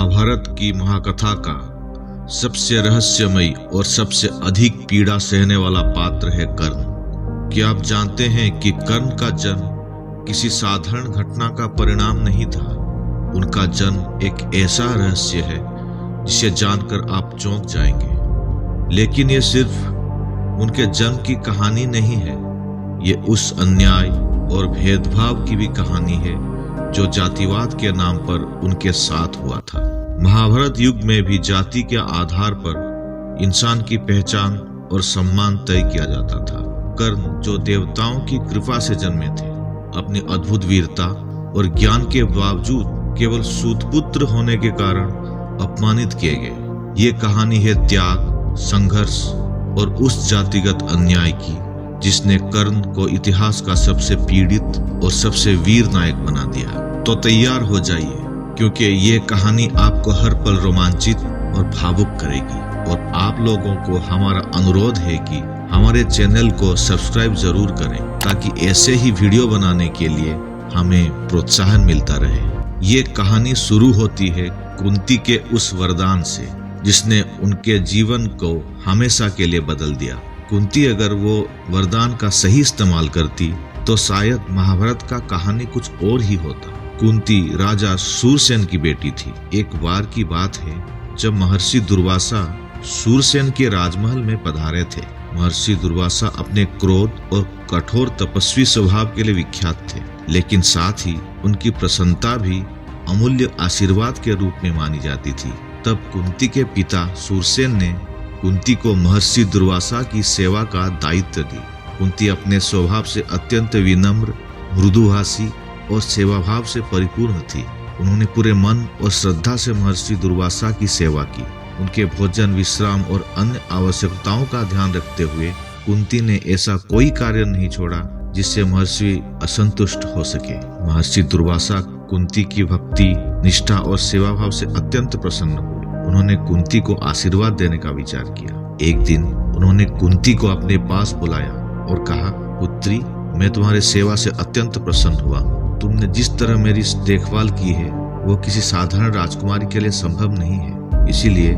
महाभारत की महाकथा का सबसे रहस्यमयी और सबसे अधिक पीड़ा सहने वाला पात्र है कर्ण। क्या आप जानते हैं कि कर्ण का जन्म किसी साधारण घटना का परिणाम नहीं था। उनका जन्म एक ऐसा रहस्य है जिसे जानकर आप चौंक जाएंगे। लेकिन ये सिर्फ उनके जन्म की कहानी नहीं है, ये उस अन्याय और भेदभाव की भी कहानी है जो जातिवाद के नाम पर उनके साथ हुआ था। महाभारत युग में भी जाति के आधार पर इंसान की पहचान और सम्मान तय किया जाता था। कर्ण, जो देवताओं की कृपा से जन्मे थे, अपनी अद्भुत वीरता और ज्ञान के बावजूद केवल सूतपुत्र होने के कारण अपमानित किए गए। ये कहानी है त्याग, संघर्ष और उस जातिगत अन्याय की जिसने कर्ण को इतिहास का सबसे पीड़ित और सबसे वीर नायक बना दिया। तो तैयार हो जाइए, क्योंकि ये कहानी आपको हर पल रोमांचित और भावुक करेगी। और आप लोगों को हमारा अनुरोध है कि हमारे चैनल को सब्सक्राइब जरूर करें, ताकि ऐसे ही वीडियो बनाने के लिए हमें प्रोत्साहन मिलता रहे। ये कहानी शुरू होती है कुंती के उस वरदान से जिसने उनके जीवन को हमेशा के लिए बदल दिया। कुंती अगर वो वरदान का सही इस्तेमाल करती तो शायद महाभारत का कहानी कुछ और ही होता। कुंती राजा सूरसेन की बेटी थी। एक बार की बात है जब महर्षि दुर्वासा सूरसेन के राजमहल में पधारे थे। महर्षि दुर्वासा अपने क्रोध और कठोर तपस्वी स्वभाव के लिए विख्यात थे, लेकिन साथ ही उनकी प्रसन्नता भी अमूल्य आशीर्वाद के रूप में मानी जाती थी। तब कुंती के पिता सूरसेन ने कुंती को महर्षि दुर्वासा की सेवा का दायित्व दी। कुंती अपने स्वभाव से अत्यंत विनम्र, मृदुभाषी और सेवाभाव से परिपूर्ण थी। उन्होंने पूरे मन और श्रद्धा से महर्षि दुर्वासा की सेवा की। उनके भोजन, विश्राम और अन्य आवश्यकताओं का ध्यान रखते हुए कुंती ने ऐसा कोई कार्य नहीं छोड़ा जिससे महर्षि असंतुष्ट हो सके। महर्षि दुर्वासा कुंती की भक्ति, निष्ठा और सेवाभाव से अत्यंत प्रसन्न हुए। उन्होंने कुंती को आशीर्वाद देने का विचार किया। एक दिन उन्होंने कुंती को अपने पास बुलाया और कहा, पुत्री, मैं तुम्हारे सेवा से अत्यंत प्रसन्न हुआ। तुमने जिस तरह मेरी देखभाल की है वो किसी साधारण राजकुमारी के लिए संभव नहीं है। इसीलिए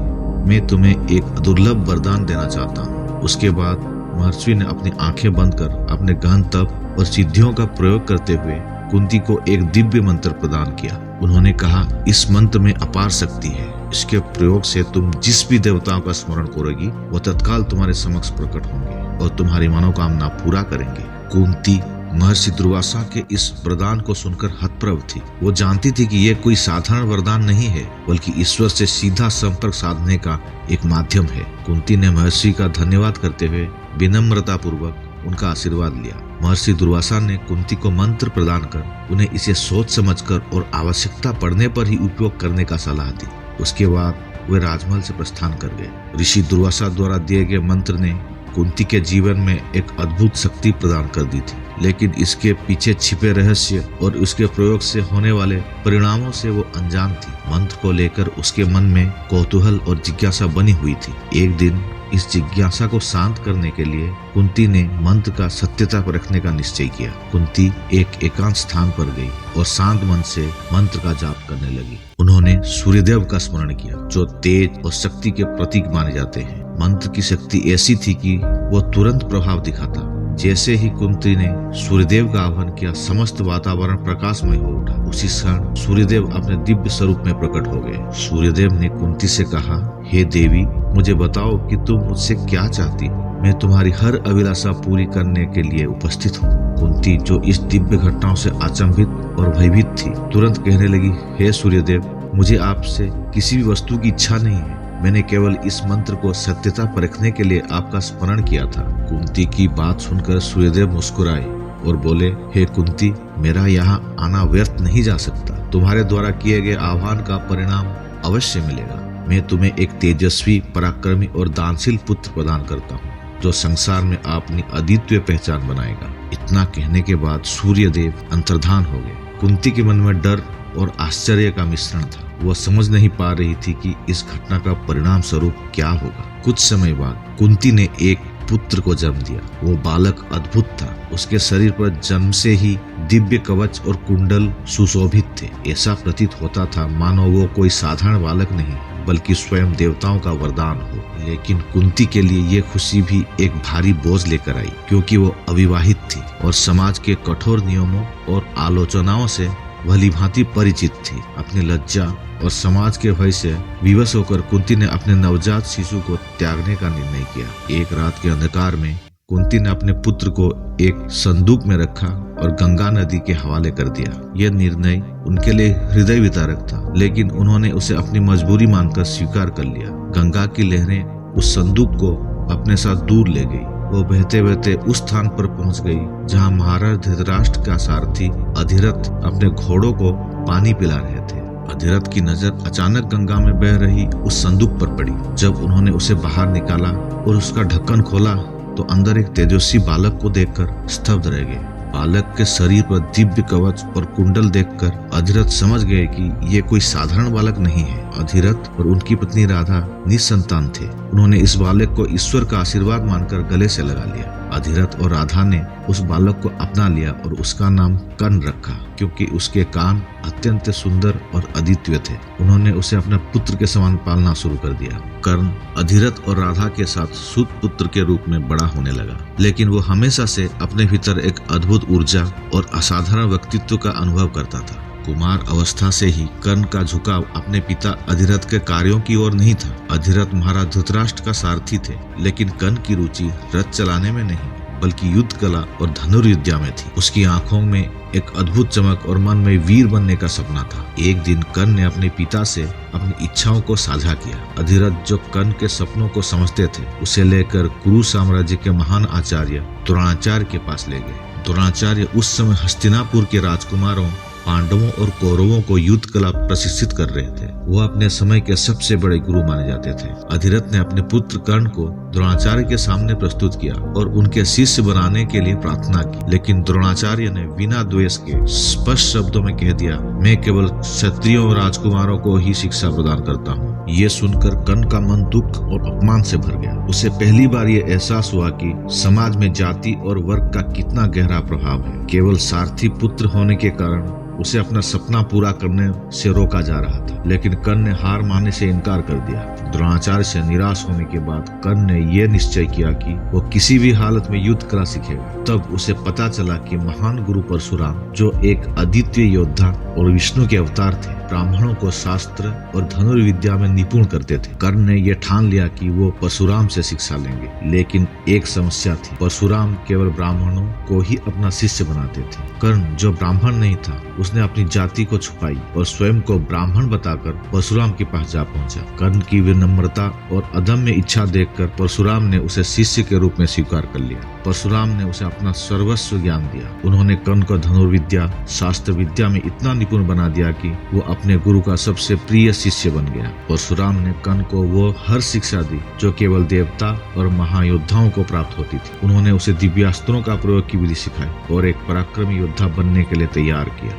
मैं तुम्हें एक दुर्लभ वरदान देना चाहता हूँ। उसके बाद महर्षि ने अपनी आंखें बंद कर अपने गहन तप और सिद्धियों का प्रयोग करते हुए कुंती को एक दिव्य मंत्र प्रदान किया। उन्होंने कहा, इस मंत्र में अपार शक्ति है। इसके प्रयोग से तुम जिस भी देवताओं का स्मरण करोगी वो तत्काल तुम्हारे समक्ष प्रकट होंगे और तुम्हारी मनोकामना पूरा करेंगे। कुंती महर्षि दुर्वासा के इस वरदान को सुनकर हतप्रभ थी। वो जानती थी कि यह कोई साधारण वरदान नहीं है, बल्कि ईश्वर से सीधा संपर्क साधने का एक माध्यम है। कुंती ने महर्षि का धन्यवाद करते हुए विनम्रता पूर्वक उनका आशीर्वाद लिया। महर्षि दुर्वासा ने कुंती को मंत्र प्रदान कर उन्हें इसे सोच समझकर और आवश्यकता पड़ने पर ही उपयोग करने का सलाह दी। उसके बाद वे राजमहल से प्रस्थान कर गए। ऋषि दुर्वासा द्वारा दिए गए मंत्र ने कुंती के जीवन में एक अद्भुत शक्ति प्रदान कर दी थी, लेकिन इसके पीछे छिपे रहस्य और उसके प्रयोग से होने वाले परिणामों से वो अनजान थी। मंत्र को लेकर उसके मन में कौतूहल और जिज्ञासा बनी हुई थी। एक दिन इस जिज्ञासा को शांत करने के लिए कुंती ने मंत्र का सत्यता परखने का निश्चय किया। कुंती एक एकांत स्थान पर गई और शांत मन से मंत्र का जाप करने लगी। उन्होंने सूर्यदेव का स्मरण किया, जो तेज और शक्ति के प्रतीक माने जाते हैं। मंत्र की शक्ति ऐसी थी कि वो तुरंत प्रभाव दिखाता। जैसे ही कुंती ने सूर्यदेव का आह्वान किया, समस्त वातावरण प्रकाशमय हो उठा। उसी क्षण सूर्यदेव अपने दिव्य स्वरूप में प्रकट हो गए। सूर्यदेव ने कुंती से कहा, हे देवी, मुझे बताओ कि तुम मुझसे क्या चाहती। मैं तुम्हारी हर अभिलाषा पूरी करने के लिए उपस्थित हूँ। कुंती, जो इस दिव्य घटनाओं से अचंभित और भयभीत थी, तुरंत कहने लगी, हे सूर्यदेव, मुझे आपसे किसी भी वस्तु की इच्छा नहीं है। मैंने केवल इस मंत्र को सत्यता परखने के लिए आपका स्मरण किया था। कुंती की बात सुनकर सूर्यदेव मुस्कुराए और बोले, हे कुंती, मेरा यहाँ आना व्यर्थ नहीं जा सकता। तुम्हारे द्वारा किए गए आह्वान का परिणाम अवश्य मिलेगा। मैं तुम्हें एक तेजस्वी, पराक्रमी और दानशील पुत्र प्रदान करता हूँ, जो संसार में अपनी अद्वितीय पहचान बनाएगा। इतना कहने के बाद सूर्यदेव अंतर्धान हो गए। कुंती के मन में डर और आश्चर्य का मिश्रण था। वह समझ नहीं पा रही थी कि इस घटना का परिणाम स्वरूप क्या होगा। कुछ समय बाद कुंती ने एक पुत्र को जन्म दिया। वो बालक अद्भुत था। उसके शरीर पर जन्म से ही दिव्य कवच और कुंडल सुशोभित थे। ऐसा प्रतीत होता था मानो वो कोई साधारण बालक नहीं बल्कि स्वयं देवताओं का वरदान हो। लेकिन कुंती के लिए ये खुशी भी एक भारी बोझ लेकर आई, क्योंकि वो अविवाहित थी और समाज के कठोर नियमों और आलोचनाओं से भलीभांति परिचित थी। अपनी लज्जा और समाज के भय से विवश होकर कुंती ने अपने नवजात शिशु को त्यागने का निर्णय किया। एक रात के अंधकार में कुंती ने अपने पुत्र को एक संदूक में रखा और गंगा नदी के हवाले कर दिया। यह निर्णय उनके लिए हृदय विदारक था, लेकिन उन्होंने उसे अपनी मजबूरी मानकर स्वीकार कर लिया। गंगा की लहरें उस संदूक को अपने साथ दूर ले गई। वो बहते बहते उस स्थान पर पहुंच गई जहां महाराज धृतराष्ट्र का सारथी अधिरथ अपने घोड़ों को पानी पिला रहे थे। अधिरथ की नजर अचानक गंगा में बह रही उस संदूक पर पड़ी। जब उन्होंने उसे बाहर निकाला और उसका ढक्कन खोला तो अंदर एक तेजस्वी बालक को देखकर स्तब्ध रह गए। बालक के शरीर पर दिव्य कवच और कुंडल देखकर अधिरथ समझ गए कि ये कोई साधारण बालक नहीं है। अधिरथ और उनकी पत्नी राधा निसंतान थे। उन्होंने इस बालक को ईश्वर का आशीर्वाद मानकर गले से लगा लिया। अधिरथ और राधा ने उस बालक को अपना लिया और उसका नाम कर्ण रखा, क्योंकि उसके कान अत्यंत सुंदर और अद्वितीय थे। उन्होंने उसे अपने पुत्र के समान पालना शुरू कर दिया। कर्ण अधिरथ और राधा के साथ सुत पुत्र के रूप में बड़ा होने लगा, लेकिन वो हमेशा से अपने भीतर एक अद्भुत ऊर्जा और असाधारण व्यक्तित्व का अनुभव करता था। कुमार अवस्था से ही कर्ण का झुकाव अपने पिता अधिरथ के कार्यों की ओर नहीं था। अधिरथ महाराज धृतराष्ट्र का सारथी थे, लेकिन कर्ण की रुचि रथ चलाने में नहीं बल्कि युद्ध कला और धनुर्विद्या में थी। उसकी आंखों में एक अद्भुत चमक और मन में वीर बनने का सपना था। एक दिन कर्ण ने अपने पिता से अपनी इच्छाओं को साझा किया। अधिरथ जो कर्ण के सपनों को समझते थे, उसे लेकर कुरु साम्राज्य के महान आचार्य द्रोणाचार्य के पास ले गए। द्रोणाचार्य उस समय हस्तिनापुर के राजकुमारों, पांडवों और कौरवों को युद्ध कला प्रशिक्षित कर रहे थे। वह अपने समय के सबसे बड़े गुरु माने जाते थे। अधिरथ ने अपने पुत्र कर्ण को द्रोणाचार्य के सामने प्रस्तुत किया और उनके शिष्य बनाने के लिए प्रार्थना की, लेकिन द्रोणाचार्य ने बिना द्वेष के स्पष्ट शब्दों में कह दिया, मैं केवल क्षत्रियों और राजकुमारों को ही शिक्षा प्रदान करता हूँ। ये सुनकर कर्ण का मन दुख और अपमान से भर गया। उसे पहली बार ये एहसास हुआ कि समाज में जाति और वर्ग का कितना गहरा प्रभाव है। केवल सारथी पुत्र होने के कारण उसे अपना सपना पूरा करने से रोका जा रहा था, लेकिन कर्ण ने हार मानने से इनकार कर दिया। द्रोणाचार्य से निराश होने के बाद कर्ण ने यह निश्चय किया कि वो किसी भी हालत में युद्ध कला सीखेगा। तब उसे पता चला कि महान गुरु परशुराम, जो एक अद्वितीय योद्धा और विष्णु के अवतार थे, ब्राह्मणों को शास्त्र और धनुर्विद्या में निपुण करते थे। कर्ण ने यह ठान लिया कि वो परशुराम से शिक्षा लेंगे, लेकिन एक समस्या थी। परशुराम केवल ब्राह्मणों को ही अपना शिष्य बनाते थे। कर्ण, जो ब्राह्मण नहीं था, उसने अपनी जाति को छुपाई और स्वयं को ब्राह्मण बताकर परशुराम के पास जा पहुंचा। कर्ण की विनम्रता और अदम्य इच्छा देखकर परशुराम ने उसे शिष्य के रूप में स्वीकार कर लिया। परशुराम ने उसे अपना सर्वस्व ज्ञान दिया। उन्होंने कर्ण को धनुर्विद्या, शास्त्र विद्या में इतना निपुण बना दिया कि वो अपने गुरु का सबसे प्रिय शिष्य बन गया। परशुराम ने कर्ण को वो हर शिक्षा दी जो केवल देवता और महायोद्धाओं को प्राप्त होती थी। उन्होंने उसे दिव्यास्त्रों का प्रयोग की विधि सिखाई और एक पराक्रमी योद्धा बनने के लिए तैयार किया।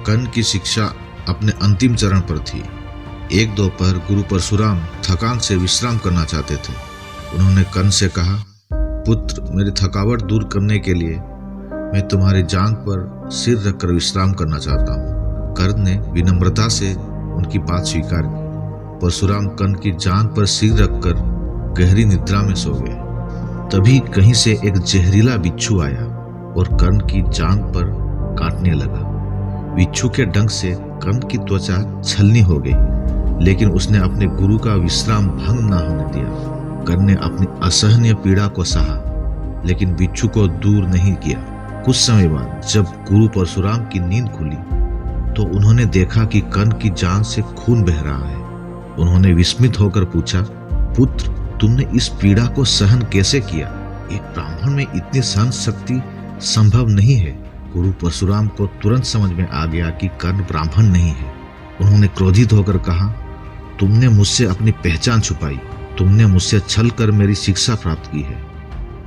कर्ण की शिक्षा अपने अंतिम चरण पर थी। एक दोपहर गुरु परशुराम थकान से विश्राम करना चाहते थे। उन्होंने कर्ण से कहा, पुत्र, मेरी थकावट दूर करने के लिए मैं तुम्हारी जांघ पर सिर रखकर विश्राम करना चाहता हूँ। कर्ण ने विनम्रता से उनकी बात स्वीकार की। परशुराम कर्ण की जांघ पर सिर रखकर गहरी निद्रा में सो गए। तभी कहीं से एक जहरीला बिच्छू आया और कर्ण की जांघ पर काटने लगा। बिच्छू के डंक से कर्ण की त्वचा छलनी हो गई, लेकिन उसने अपने गुरु का विश्राम भंग न होने दिया। कर्ण ने अपनी असहनीय पीड़ा को सहा, लेकिन बिच्छू को दूर नहीं किया। कुछ समय बाद जब गुरु परशुराम की नींद खुली तो उन्होंने देखा कि कर्ण की जांघ से खून बह रहा है। उन्होंने विस्मित होकर पूछा, पुत्र, तुमने इस पीड़ा को सहन कैसे किया? एक ब्राह्मण में इतनी सहन शक्ति संभव नहीं है। गुरु परशुराम को तुरंत समझ में आ गया कि कर्ण ब्राह्मण नहीं है। उन्होंने क्रोधित होकर कहा, तुमने मुझसे अपनी पहचान छुपाई, तुमने मुझसे छल कर मेरी शिक्षा प्राप्त की है।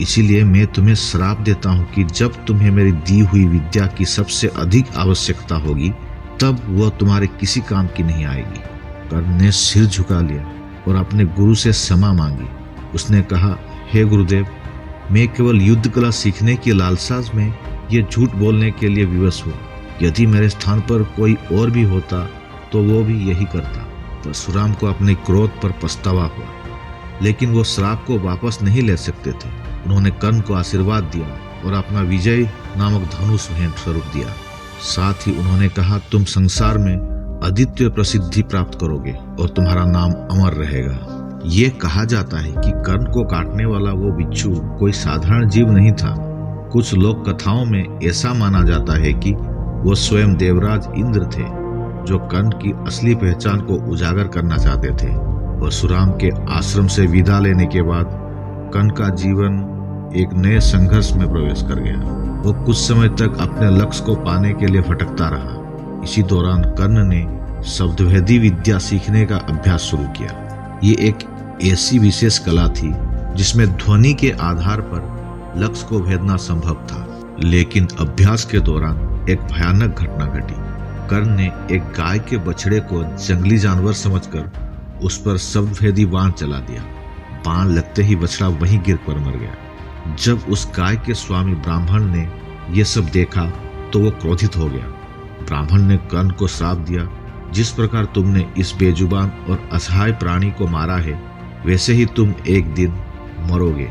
इसीलिए मैं तुम्हें श्राप देता हूँ कि जब तुम्हें मेरी दी हुई विद्या की सबसे अधिक आवश्यकता होगी, तब वह तुम्हारे किसी काम की नहीं आएगी। कर्ण ने सिर झुका लिया और अपने गुरु से क्षमा मांगी। उसने कहा, हे गुरुदेव, मैं केवल युद्ध कला सीखने की लालसा में ये झूठ बोलने के लिए विवश हूँ। यदि मेरे स्थान पर कोई और भी होता तो वो भी यही करता। परशुराम को अपने क्रोध पर पछतावा हुआ, लेकिन वो श्राप को वापस नहीं ले सकते थे। उन्होंने कर्ण को आशीर्वाद दिया और अपना विजय नामक धनुष भेंट स्वरूप दिया। साथ ही उन्होंने कहा, तुम संसार में अद्वितीय प्रसिद्धि प्राप्त करोगे और तुम्हारा नाम अमर रहेगा। ये कहा जाता है कि कर्ण को काटने वाला वो बिच्छू कोई साधारण जीव नहीं था। कुछ लोक कथाओं में ऐसा माना जाता है कि वो स्वयं देवराज इंद्र थे, जो कर्ण की असली पहचान को उजागर करना चाहते थे। परशुराम के आश्रम से विदा लेने के बाद कर्ण का जीवन एक नए संघर्ष में प्रवेश कर गया। वो कुछ समय तक अपने लक्ष्य को पाने के लिए भटकता रहा। इसी दौरान कर्ण ने शब्दभेदी विद्या सीखने का अभ्यास शुरू किया। ये एक ऐसी विशेष कला थी जिसमें ध्वनि के आधार पर लक्ष्य को भेदना संभव था। लेकिन अभ्यास के दौरान एक भयानक घटना घटी। कर्ण ने एक गाय के बछड़े को जंगली जानवर समझकर उस पर शब्दभेदी बाण चला दिया। बाण लगते ही बछड़ा वहीं गिर कर मर गया। जब उस गाय के स्वामी ब्राह्मण ने यह सब देखा तो वो क्रोधित हो गया। ब्राह्मण ने कर्ण को श्राप दिया, जिस प्रकार तुमने इस बेजुबान और असहाय प्राणी को मारा है, वैसे ही तुम एक दिन मरोगे,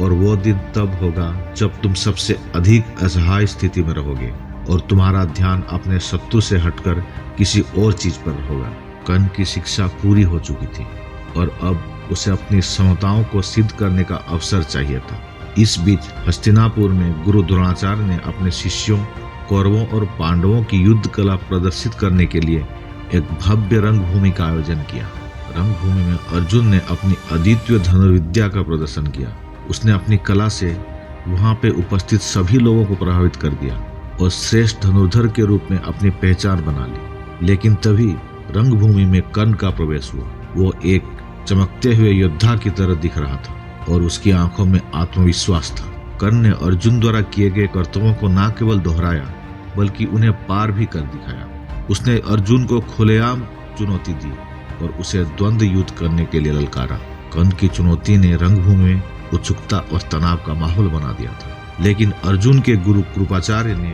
और वो दिन तब होगा जब तुम सबसे अधिक असहाय स्थिति में रहोगे और तुम्हारा ध्यान अपने शत्रु से हटकर किसी और चीज पर होगा। कर्ण की शिक्षा पूरी हो चुकी थी और अब उसे अपनी क्षमताओं को सिद्ध करने का अवसर चाहिए था। इस बीच हस्तिनापुर में गुरु द्रोणाचार्य ने अपने शिष्यों, कौरवों और पांडवों की युद्ध कला प्रदर्शित करने के लिए एक भव्य रंगभूमि का आयोजन किया। रंगभूमि में अर्जुन ने अपनी अद्वितीय धनुर्विद्या का प्रदर्शन किया। उसने अपनी कला से वहां पे उपस्थित सभी लोगों को प्रभावित कर दिया और श्रेष्ठ धनुर्धर के रूप में अपनी पहचान बना ली। लेकिन तभी रंगभूमि में कर्ण का प्रवेश हुआ। वो एक चमकते हुए योद्धा की तरह दिख रहा था और उसकी आंखों में आत्मविश्वास था। कर्ण ने अर्जुन द्वारा किए गए कर्तव्यों को न केवल दोहराया बल्कि उन्हें पार भी कर दिखाया। उसने अर्जुन को खुलेआम चुनौती दी और उसे द्वंद्व युद्ध करने के लिए ललकारा। कर्ण की चुनौती ने रंगभूमि में उत्सुकता और तनाव का माहौल बना दिया था, लेकिन अर्जुन के गुरु कृपाचार्य ने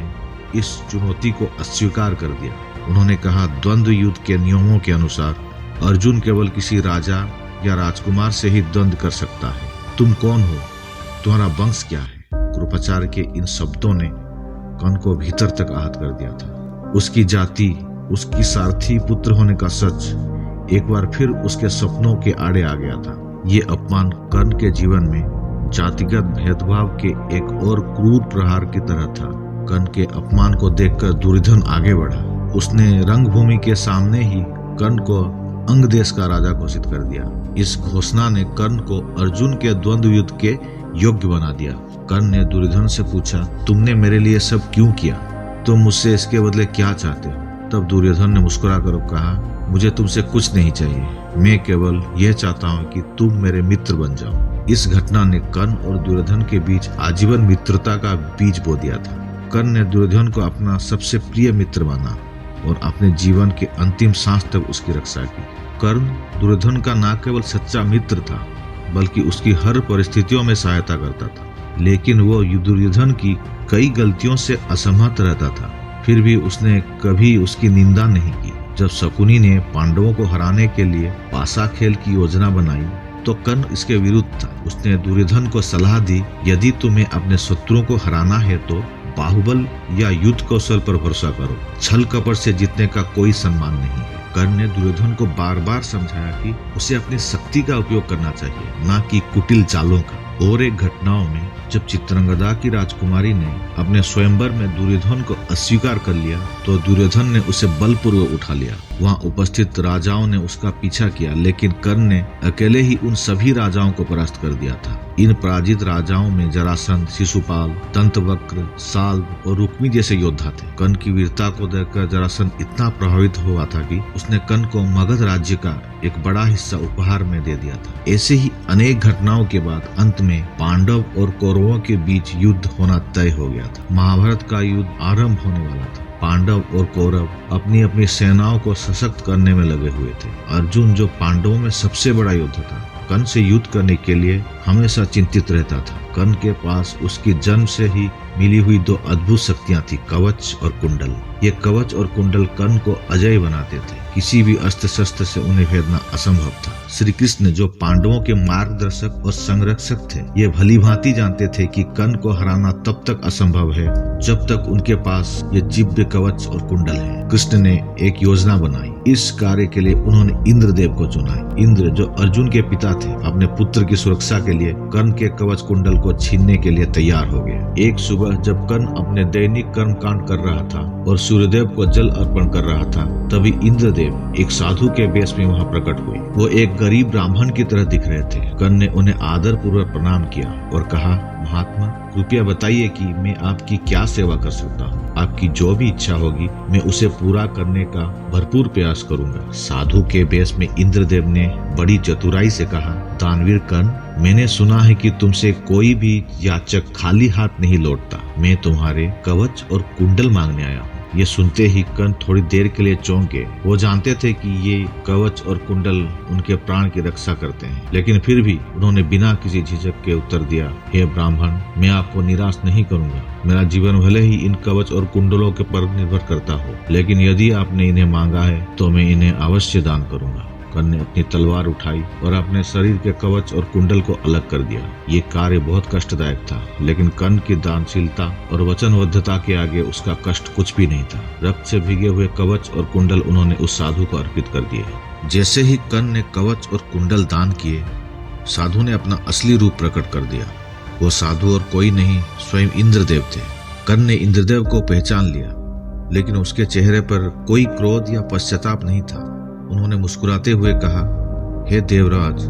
इस चुनौती को अस्वीकार कर दिया। उन्होंने कहा, द्वंद्व युद्ध के नियमों के अनुसार अर्जुन केवल किसी राजा या राजकुमार से ही द्वंद्व कर सकता है। तुम कौन हो? तुम्हारा वंश क्या है? कृपाचार्य के इन शब्दों ने कर्ण को भीतर तक आहत कर दिया था। उसकी जाति, उसकी सारथी पुत्र होने का सच एक बार फिर उसके सपनों के आड़े आ गया था। ये अपमान कर्ण के जीवन में जातिगत भेदभाव के एक और क्रूर प्रहार की तरह था। कर्ण के अपमान को देखकर दुर्योधन आगे बढ़ा। उसने रंगभूमि के सामने ही कर्ण को अंग देश का राजा घोषित कर दिया। इस घोषणा ने कर्ण को अर्जुन के द्वंद्व युद्ध के योग्य बना दिया। कर्ण ने दुर्योधन से पूछा, तुमने मेरे लिए सब क्यों किया? तुम मुझसे इसके बदले क्या चाहते हो? तब दुर्योधन ने मुस्कुराकर कहा, मुझे तुमसे कुछ नहीं चाहिए, मैं केवल यह चाहता हूँ कि तुम मेरे मित्र बन जाओ। इस घटना ने कर्ण और दुर्योधन के बीच आजीवन मित्रता का बीज बो दिया था। कर्ण ने दुर्योधन को अपना सबसे प्रिय मित्र माना और अपने जीवन के अंतिम सांस तक उसकी रक्षा की। कर्ण दुर्योधन का न केवल सच्चा मित्र था बल्कि उसकी हर परिस्थितियों में सहायता करता था। लेकिन वो दुर्योधन की कई गलतियों से असहमत रहता था, फिर भी उसने कभी उसकी निंदा नहीं की। जब शकुनी ने पांडवों को हराने के लिए पासा खेल की योजना बनाई तो कर्ण इसके विरुद्ध था। उसने दुर्योधन को सलाह दी, यदि तुम्हें अपने शत्रुओं को हराना है तो बाहुबल या युद्ध कौशल पर भरोसा करो, छल कपट से जीतने का कोई सम्मान नहीं है। कर्ण ने दुर्योधन को बार बार समझाया कि उसे अपनी शक्ति का उपयोग करना चाहिए, न कि कुटिल चालों का। और एक घटनाओं में जब चित्रंगदा की राजकुमारी ने अपने स्वयंवर में दुर्योधन को अस्वीकार कर लिया तो दुर्योधन ने उसे बलपूर्वक उठा लिया। वहां उपस्थित राजाओं ने उसका पीछा किया, लेकिन कर्ण ने अकेले ही उन सभी राजाओं को परास्त कर दिया था। इन पराजित राजाओं में जरासंध, शिशुपाल, दंतवक्र, साल्व और रुक्मी जैसे योद्धा थे। कर्ण की वीरता को देखकर जरासंध इतना प्रभावित हुआ था कि उसने कर्ण को मगध राज्य का एक बड़ा हिस्सा उपहार में दे दिया था। ऐसे ही अनेक घटनाओं के बाद अंत में पांडव और कौरवों के बीच युद्ध होना तय हो गया था। महाभारत का युद्ध आरंभ होने वाला था। पांडव और कौरव अपनी अपनी सेनाओं को सशक्त करने में लगे हुए थे। अर्जुन, जो पांडवों में सबसे बड़ा योद्धा था, कर्ण से युद्ध करने के लिए हमेशा चिंतित रहता था। कर्ण के पास उसकी जन्म से ही मिली हुई दो अद्भुत शक्तियां थी, कवच और कुंडल। ये कवच और कुंडल कर्ण को अजय बनाते थे, किसी भी अस्त्र शस्त्र से उन्हें भेदना असंभव था। श्री कृष्ण जो पांडवों के मार्गदर्शक और संरक्षक थे, ये भली भांति जानते थे कि कर्ण को हराना तब तक असंभव है जब तक उनके पास ये दिव्य कवच और कुंडल है। कृष्ण ने एक योजना बनाई। इस कार्य के लिए उन्होंने इंद्रदेव को चुना। इंद्र जो अर्जुन के पिता थे, अपने पुत्र की सुरक्षा के लिए कर्ण के कवच कुंडल को छीनने के लिए तैयार हो गए। एक सुबह जब कर्ण अपने दैनिक कर्म कांड कर रहा था और सूर्यदेव को जल अर्पण कर रहा था, तभी इंद्रदेव एक साधु के वेश में वहां प्रकट हुए। वो एक गरीब ब्राह्मण की तरह दिख रहे थे। कर्ण ने उन्हें आदर पूर्वक प्रणाम किया और कहा, महात्मा कृपया बताइए कि मैं आपकी क्या सेवा कर सकता हूँ। आपकी जो भी इच्छा होगी मैं उसे पूरा करने का भरपूर प्रयास करूंगा। साधु के वेश में इंद्रदेव ने बड़ी चतुराई से कहा, दानवीर कर्ण, मैंने सुना है कि तुमसे कोई भी याचक खाली हाथ नहीं लौटता। मैं तुम्हारे कवच और कुंडल मांगने आया हूँ। ये सुनते ही कर्ण थोड़ी देर के लिए चौंके। वो जानते थे कि ये कवच और कुंडल उनके प्राण की रक्षा करते हैं, लेकिन फिर भी उन्होंने बिना किसी झिझक के उत्तर दिया, हे ब्राह्मण, मैं आपको निराश नहीं करूंगा। मेरा जीवन भले ही इन कवच और कुंडलों के पर निर्भर करता हो, लेकिन यदि आपने इन्हें मांगा है तो मैं इन्हें अवश्य दान करूंगा। कर्ण ने अपनी तलवार उठाई और अपने शरीर के कवच और कुंडल को अलग कर दिया। ये कार्य बहुत कष्टदायक था, लेकिन कर्ण की दानशीलता और वचनबद्धता के आगे उसका कष्ट कुछ भी नहीं था। रक्त से भीगे हुए कवच और कुंडल उन्होंने उस साधु को अर्पित कर दिए। जैसे ही कर्ण ने कवच और कुंडल दान किए, साधु ने अपना असली रूप प्रकट कर दिया। वो साधु और कोई नहीं, स्वयं इंद्रदेव थे। कर्ण ने इंद्रदेव को पहचान लिया, लेकिन उसके चेहरे पर कोई क्रोध या पश्चाताप नहीं था। उन्होंने मुस्कुराते हुए कहा, हे देवराज,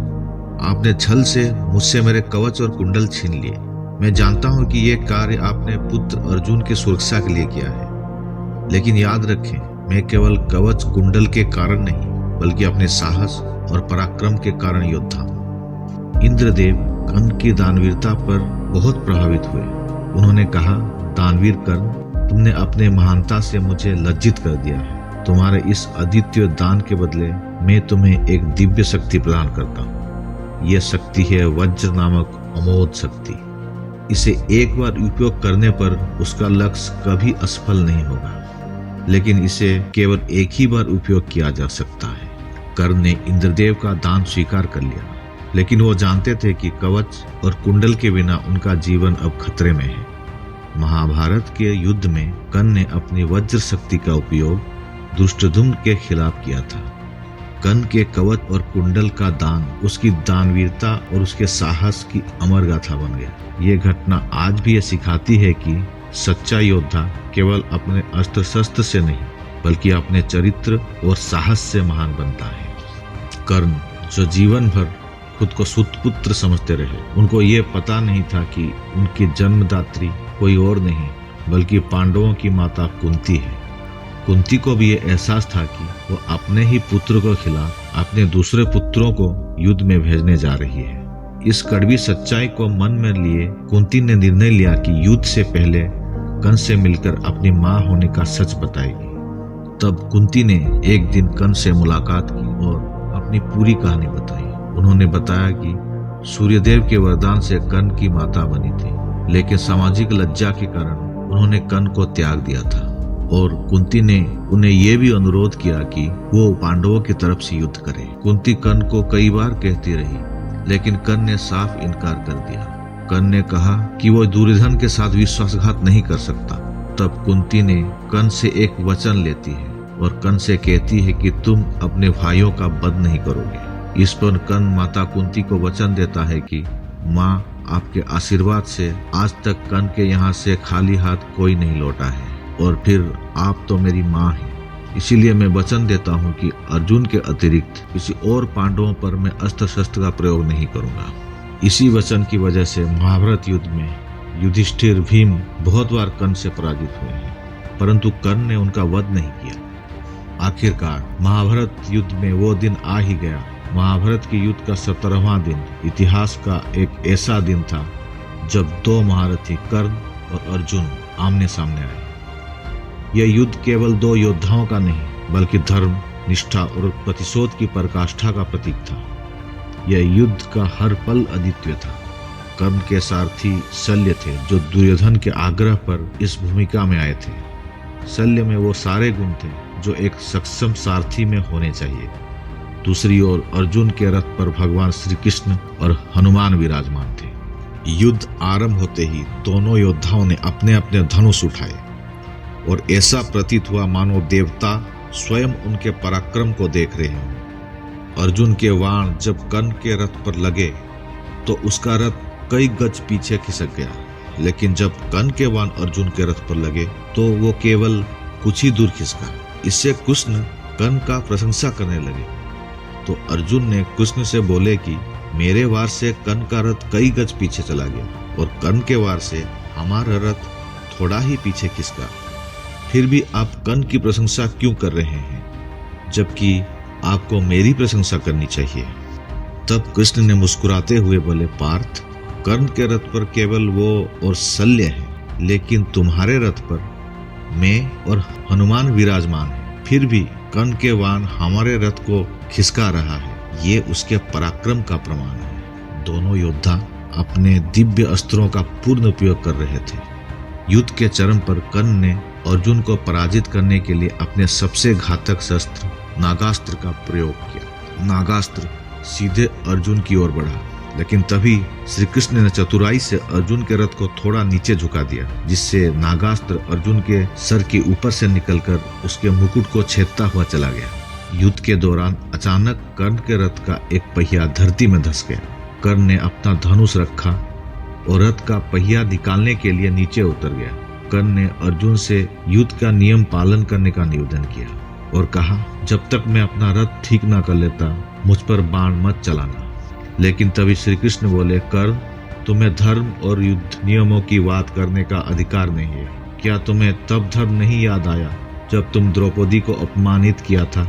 आपने छल से मुझसे मेरे कवच और कुंडल छीन लिए। मैं जानता हूं कि ये कार्य आपने पुत्र अर्जुन की सुरक्षा के लिए किया है, लेकिन याद रखें, मैं केवल कवच कुंडल के कारण नहीं, बल्कि अपने साहस और पराक्रम के कारण योद्धा हूं। इंद्रदेव कर्ण की दानवीरता पर बहुत प्रभावित हुए। उन्होंने कहा, दानवीर कर्ण, तुमने अपने महानता से मुझे लज्जित कर दिया है। तुम्हारे इस अद्वितीय दान के बदले मैं तुम्हें एक दिव्य शक्ति प्रदान करता हूँ। यह शक्ति है वज्र नामक अमोघ शक्ति। इसे एक बार उपयोग करने पर उसका लक्ष्य कभी असफल नहीं होगा, लेकिन इसे केवल एक ही बार उपयोग किया जा सकता है। कर्ण ने इंद्रदेव का दान स्वीकार कर लिया, लेकिन वो जानते थे कि कवच और कुंडल के बिना उनका जीवन अब खतरे में है। महाभारत के युद्ध में कर्ण ने अपनी वज्र शक्ति का उपयोग दुष्टधुम्न के खिलाफ किया था। कर्ण के कवच और कुंडल का दान उसकी दानवीरता और उसके साहस की अमर गाथा बन गया। ये घटना आज भी ये सिखाती है कि सच्चा योद्धा केवल अपने अस्त्र शस्त्र से नहीं, बल्कि अपने चरित्र और साहस से महान बनता है। कर्ण जो जीवन भर खुद को सुतपुत्र समझते रहे, उनको ये पता नहीं था कि उनकी जन्मदात्री कोई और नहीं, बल्कि पांडवों की माता कुंती है। कुंती को भी ये एहसास था कि वो अपने ही पुत्र को खिलाफ अपने दूसरे पुत्रों को युद्ध में भेजने जा रही है। इस कड़वी सच्चाई को मन में लिए कुंती ने निर्णय लिया कि युद्ध से पहले कर्ण से मिलकर अपनी मां होने का सच बताएगी। तब कुंती ने एक दिन कर्ण से मुलाकात की और अपनी पूरी कहानी बताई। उन्होंने बताया कि सूर्यदेव के वरदान से कर्ण की माता बनी थी, लेकिन सामाजिक लज्जा के कारण उन्होंने कर्ण को त्याग दिया था। और कुंती ने उन्हें यह भी अनुरोध किया कि वो पांडवों की तरफ से युद्ध करे। कुंती कर्ण को कई बार कहती रही, लेकिन कर्ण ने साफ इनकार कर दिया। कर्ण ने कहा कि वो दुर्योधन के साथ विश्वासघात नहीं कर सकता। तब कुंती ने कर्ण से एक वचन लेती है और कर्ण से कहती है कि तुम अपने भाइयों का वध नहीं करोगे। इस पर कर्ण माता कुंती को वचन देता है कि माँ, आपके आशीर्वाद से आज तक कर्ण के यहाँ से खाली हाथ कोई नहीं लौटा है, और फिर आप तो मेरी माँ हैं। इसीलिए मैं वचन देता हूँ कि अर्जुन के अतिरिक्त किसी और पांडवों पर मैं अस्त्र शस्त्र का प्रयोग नहीं करूंगा। इसी वचन की वजह से महाभारत युद्ध में युधिष्ठिर, भीम बहुत बार कर्ण से पराजित हुए हैं, परंतु कर्ण ने उनका वध नहीं किया। आखिरकार महाभारत युद्ध में वो दिन आ ही गया। महाभारत के युद्ध का 17वां दिन इतिहास का एक ऐसा दिन था जब दो महारथी कर्ण और अर्जुन आमने सामने आए। यह युद्ध केवल दो योद्धाओं का नहीं, बल्कि धर्म, निष्ठा और प्रतिशोध की पराकाष्ठा का प्रतीक था। यह युद्ध का हर पल अद्वितीय था। कर्ण के सारथी शल्य थे, जो दुर्योधन के आग्रह पर इस भूमिका में आए थे। शल्य में वो सारे गुण थे जो एक सक्षम सारथी में होने चाहिए। दूसरी ओर अर्जुन के रथ पर भगवान श्री कृष्ण और हनुमान विराजमान थे। युद्ध आरंभ होते ही दोनों योद्धाओं ने अपने अपने धनुष उठाए और ऐसा प्रतीत हुआ मानो देवता स्वयं उनके पराक्रम को देख रहे हों। अर्जुन के बाण जब कर्ण के रथ पर लगे तो उसका रथ कई गज पीछे खिसक गया, लेकिन जब कर्ण के बाण अर्जुन के रथ पर लगे तो वो केवल कुछ ही दूर खिसका। इससे कृष्ण कर्ण का प्रशंसा करने लगे। तो अर्जुन ने कृष्ण से बोले कि मेरे वार से कर्ण का रथ कई गज पीछे चला गया और कर्ण के वार से हमारा रथ थोड़ा ही पीछे खिसका। फिर भी आप कर्ण की प्रशंसा क्यों कर रहे हैं, जबकि आपको मेरी प्रशंसा करनी चाहिए। तब कृष्ण ने मुस्कुराते हुए बोले, पार्थ, कर्ण के रथ पर केवल वो और शल्य है, लेकिन तुम्हारे रथ पर मैं और हनुमान विराजमान है। फिर भी कर्ण के बाण हमारे रथ को खिसका रहा है, ये उसके पराक्रम का प्रमाण है। दोनों योद्धा अपने दिव्य अस्त्रों का पूर्ण उपयोग कर रहे थे। युद्ध के चरम पर कर्ण ने अर्जुन को पराजित करने के लिए अपने सबसे घातक शस्त्र नागास्त्र का प्रयोग किया। नागास्त्र सीधे अर्जुन की ओर बढ़ा, लेकिन तभी श्री कृष्ण ने चतुराई से अर्जुन के रथ को थोड़ा नीचे झुका दिया, जिससे नागास्त्र अर्जुन के सर के ऊपर से निकलकर उसके मुकुट को छेदता हुआ चला गया। युद्ध के दौरान अचानक कर्ण के रथ का एक पहिया धरती में धंस गया। कर्ण ने अपना धनुष रखा और रथ का पहिया निकालने के लिए नीचे उतर गया। कर्ण ने अर्जुन से युद्ध का नियम पालन करने का निवेदन किया और कहा, जब तक मैं अपना रथ ठीक न कर लेता मुझ पर बाण मत चलाना। लेकिन तभी श्री कृष्ण बोले, कर्ण, तुम्हें धर्म और युद्ध नियमों की बात करने का अधिकार नहीं है। क्या तुम्हें तब धर्म नहीं याद आया जब तुम द्रौपदी को अपमानित किया था?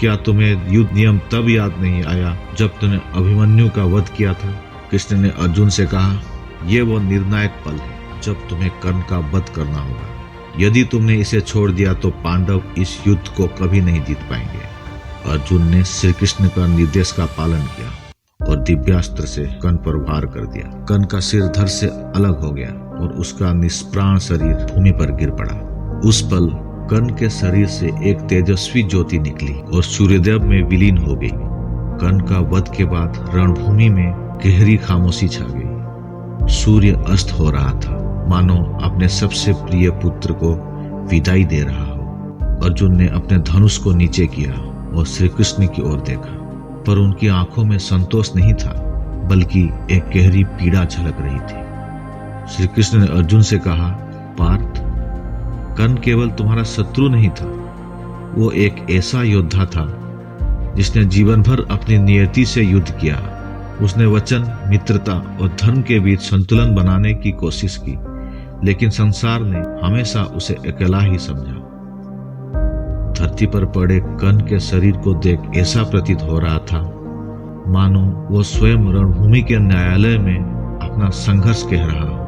क्या तुम्हें युद्ध नियम तब याद नहीं आया जब तुमने अभिमन्यु का वध किया था? कृष्ण ने अर्जुन से कहा, ये वो निर्णायक पल है जब तुम्हें कर्ण का वध करना होगा। यदि तुमने इसे छोड़ दिया तो पांडव इस युद्ध को कभी नहीं जीत पाएंगे। अर्जुन ने श्री कृष्ण का निर्देश का पालन किया और दिव्यास्त्र से कर्ण पर वार कर दिया। कर्ण का सिर धड़ से अलग हो गया और उसका निष्प्राण शरीर भूमि पर गिर पड़ा। उस पल कर्ण के शरीर से एक तेजस्वी ज्योति निकली और सूर्यदेव में विलीन हो गई। कर्ण का वध के बाद रणभूमि में गहरी खामोशी छा गई। सूर्य अस्त हो रहा था, मानो अपने सबसे प्रिय पुत्र को विदाई दे रहा हो। अर्जुन ने अपने धनुष को नीचे किया और श्री कृष्ण की ओर देखा, पर उनकी आंखों में संतोष नहीं था, बल्कि एक गहरी पीड़ा झलक रही थी। श्री कृष्ण ने अर्जुन से कहा, पार्थ, कर्ण केवल तुम्हारा शत्रु नहीं था, वो एक ऐसा योद्धा था जिसने जीवन भर अपनी नियति से युद्ध किया। उसने वचन, मित्रता और धर्म के बीच संतुलन बनाने की कोशिश की, लेकिन संसार ने हमेशा उसे अकेला ही समझा। धरती पर पड़े कर्ण के शरीर को देख ऐसा प्रतीत हो रहा था मानो वो स्वयं रणभूमि के न्यायालय में अपना संघर्ष कह रहा हो।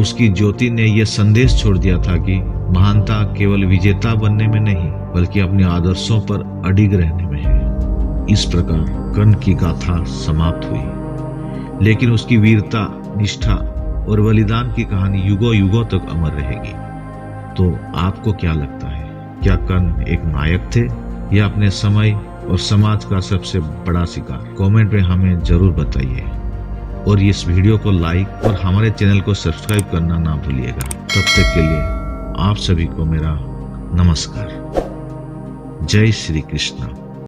उसकी ज्योति ने यह संदेश छोड़ दिया था कि महानता केवल विजेता बनने में नहीं, बल्कि अपने आदर्शों पर अडिग रहने में है। इस प्रकार कर्ण की गाथा समाप्त हुई, लेकिन उसकी वीरता, निष्ठा और बलिदान की कहानी युगों युगों तक अमर रहेगी। तो आपको क्या लगता है, क्या कर्ण एक नायक थे या अपने समय और समाज का सबसे बड़ा शिकार? कमेंट में हमें जरूर बताइए और इस वीडियो को लाइक और हमारे चैनल को सब्सक्राइब करना ना भूलिएगा। तब तक के लिए आप सभी को मेरा नमस्कार। जय श्री कृष्ण।